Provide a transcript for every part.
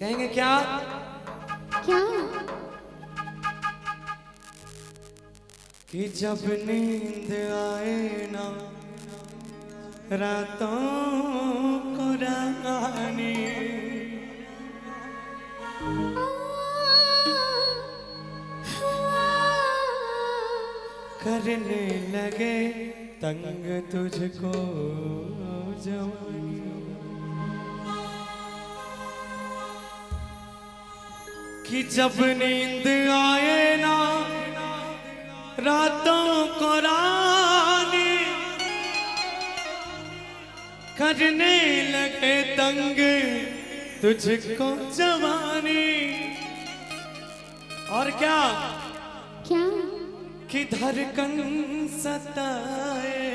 कहेंगे क्या? क्या? कि जब नींद आए ना रातों को रानी करने लगे तंग तुझको जवानी। कि जब नींद आए ना रातों को रानी करने लगे तंग तुझको जवानी। और क्या? क्या? कि धड़कन सताए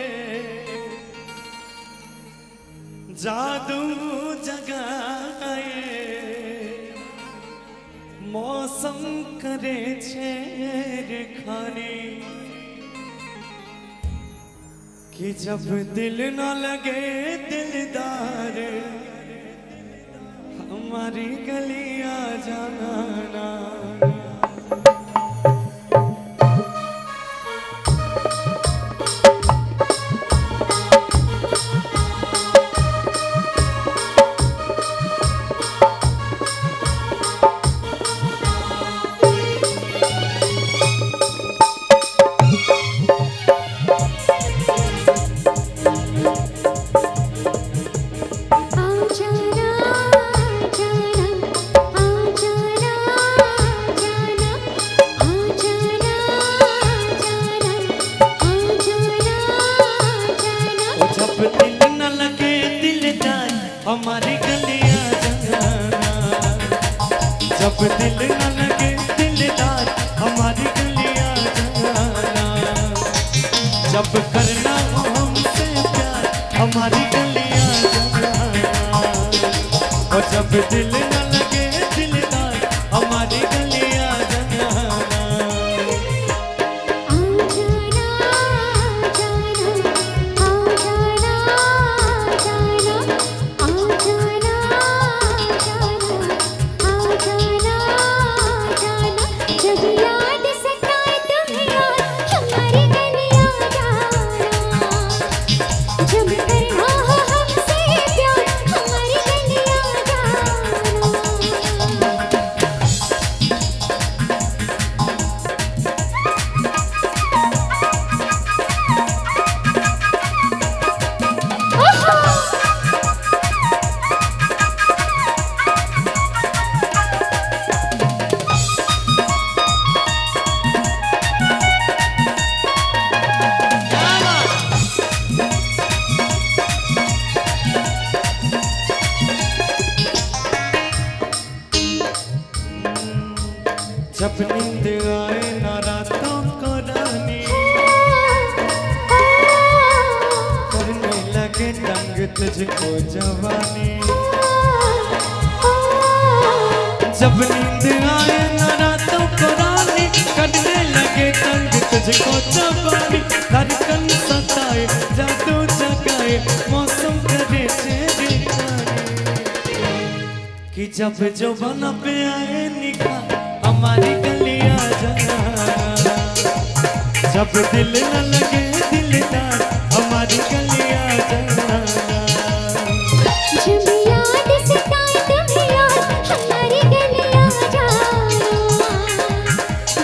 जादू जगाए मौसम करे छेड़खानी। कि जब दिल न लगे दिलदार हमारी गलियां जाना। हमारी गलियां जाना जब दिल न लगे दिलदार हमारी गलियां जाना। जब करना हो हमसे प्यार हमारी गलियां जाना। और जब दिल न लगे दिलदार हमारी गलियां जाना। जब नींद आए ना रातों को रानी करने लगे तंग तुझको जवानी। जब नींद आए ना रातों को रानी करने लगे तंग तुझको जवानी। धड़कन सताए जादू जगाए मौसम करे छेड़खानी। कि जब जो बना पे आए निगाह हमारी गलियां जाना। जब दिल न लगे दिलदार हमारी गलियां जाना। जब याद सताए तुम्हें यार हमारी गलियां जाना।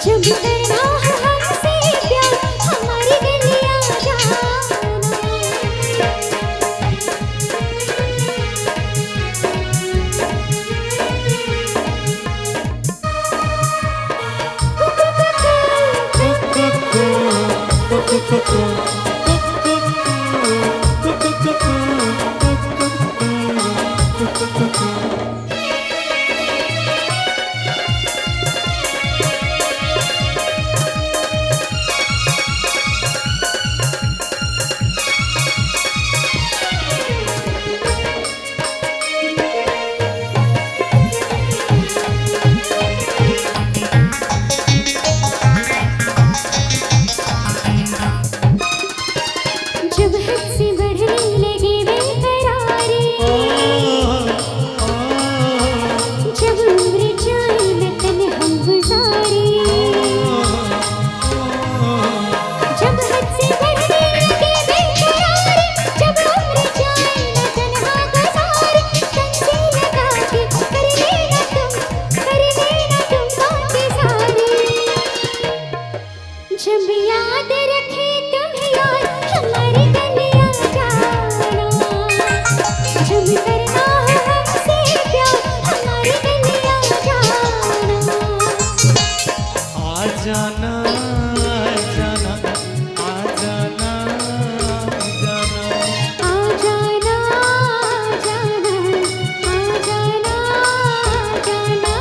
जब करना हो हमसे प्यार हमारी गलियां जाना।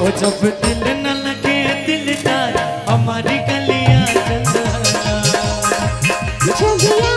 ओ जब दिल न लगे दिलदार हमारी गलियां जाना। जब